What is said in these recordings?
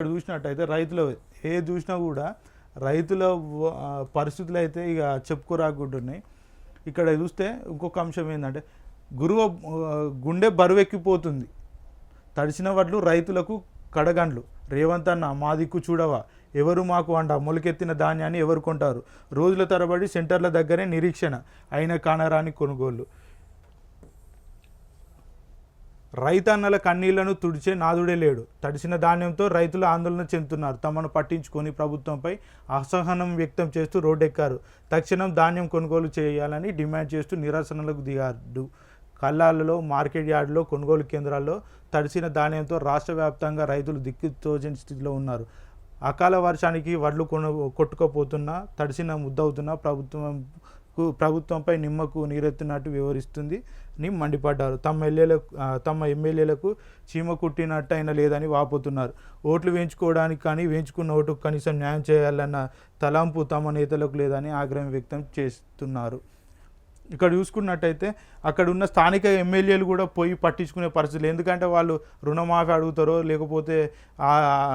ఇక్కడ చూసినట్టయితే రైతులు ఏది చూసినా కూడా రైతుల పరిస్థితులు అయితే ఇక చెప్పుకోరాకుంటున్నాయి. ఇక్కడ చూస్తే ఇంకొక అంశం ఏంటంటే గుండె బరువెక్కిపోతుంది. తడిసిన వడ్లు రైతులకు కడగండ్లు. రేవంత్ అన్న మా దిక్కు చూడవా, ఎవరు మాకు అండ, మొలకెత్తిన ధాన్యాన్ని ఎవరు కొంటారు, రోజుల తరబడి సెంటర్ల దగ్గరే నిరీక్షణ అయిన కానరాని కొనుగోళ్లు. రైతన్నల కన్నీళ్లను తుడిచే నాదుడే లేడు. తడిసిన ధాన్యంతో రైతులు ఆందోళన చెందుతున్నారు. తమను పట్టించుకొని ప్రభుత్వంపై అసహనం వ్యక్తం చేస్తూ రోడ్డెక్కారు. తక్షణం ధాన్యం కొనుగోలు చేయాలని డిమాండ్ చేస్తూ నిరసనలకు దిగారు. కల్లాలలో, మార్కెట్ యార్డులో, కొనుగోలు కేంద్రాల్లో తడిసిన ధాన్యంతో రాష్ట్ర వ్యాప్తంగా రైతులు దిక్కుతోచని స్థితిలో ఉన్నారు. అకాల వర్షానికి వడ్లు కొట్టుకుపోతున్నా, తడిసిన ముద్దవుతున్నా ప్రభుత్వంపై నిమ్మకు నీరెత్తినట్టు వివరిస్తుంది అని మండిపడ్డారు. తమ ఎమ్మెల్యేలకు చీమ కుట్టినట్టు అయినా లేదని వాపోతున్నారు. ఓట్లు వేయించుకోవడానికి కానీ వేయించుకున్న ఓటుకు కనీసం న్యాయం చేయాలన్న తలంపు తమ నేతలకు లేదని ఆగ్రహం వ్యక్తం చేస్తున్నారు. ఇక్కడ చూసుకున్నట్టయితే అక్కడ ఉన్న స్థానిక ఎమ్మెల్యేలు కూడా పోయి పట్టించుకునే పరిస్థితులు. ఎందుకంటే వాళ్ళు రుణమాఫీ అడుగుతారో లేకపోతే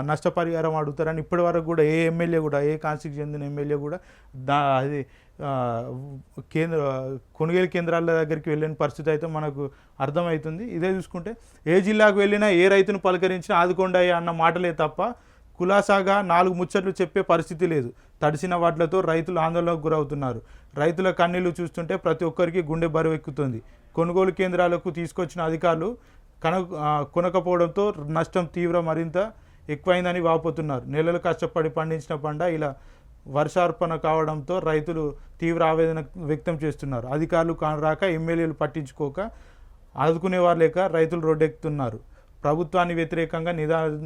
నష్టపరిహారం అడుగుతారని ఇప్పటి వరకు కూడా ఏ ఎమ్మెల్యే కూడా, ఏ కాన్స్టిట్యూన్సీకి చెందిన ఎమ్మెల్యే కూడా అది కొనుగోలు కేంద్రాల దగ్గరికి వెళ్ళిన పరిస్థితి అయితే మనకు అర్థమవుతుంది. ఇదే చూసుకుంటే ఏ జిల్లాకు వెళ్ళినా ఏ రైతును పలకరించినా ఆదుకోండి అన్న మాటలే తప్ప కులాసాగా 4 ముచ్చట్లు చెప్పే పరిస్థితి లేదు. తడిసిన వడ్లతో రైతులు ఆందోళనకు గురవుతున్నారు. రైతుల కన్నీళ్లు చూస్తుంటే ప్రతి ఒక్కరికి గుండె బరువెక్కుతుంది. కొనుగోలు కేంద్రాలకు తీసుకొచ్చిన అధికారులు కొనకపోవడంతో నష్టం మరింత ఎక్కువైందని వాపోతున్నారు. నెలలు కష్టపడి పండించిన పంట ఇలా వర్షార్పణ కావడంతో రైతులు తీవ్ర ఆవేదన వ్యక్తం చేస్తున్నారు. అధికారులు కానరాక, ఎమ్మెల్యేలు పట్టించుకోక, ఆదుకునేవారు లేక రైతులు రోడ్డెక్కుతున్నారు. ప్రభుత్వాన్ని వ్యతిరేకంగా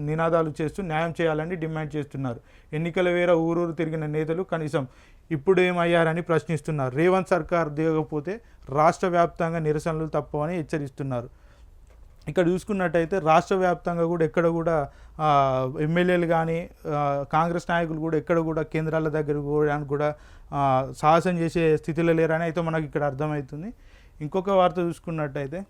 నినాదాలు చేస్తూ న్యాయం చేయాలని డిమాండ్ చేస్తున్నారు. ఎన్నికల వేర ఊరూరు తిరిగిన నేతలు కనీసం ఇప్పుడేమయ్యారని ప్రశ్నిస్తున్నారు. రేవంత్ సర్కార్ దిగకపోతే రాష్ట్ర వ్యాప్తంగా నిరసనలు తప్పవని హెచ్చరిస్తున్నారు. ఇక్కడ చూసుకున్నట్టయితే రాష్ట్ర వ్యాప్తంగా కూడా ఎక్కడ కూడా ఎమ్మెల్యేలు కానీ కాంగ్రెస్ నాయకులు కూడా ఎక్కడ కూడా కేంద్రాల దగ్గర కూడా సాహసం చేసే స్థితిలో లేరని అయితే మనకి ఇక్కడ అర్థమవుతుంది. ఇంకొక వార్త చూసుకున్నట్టయితే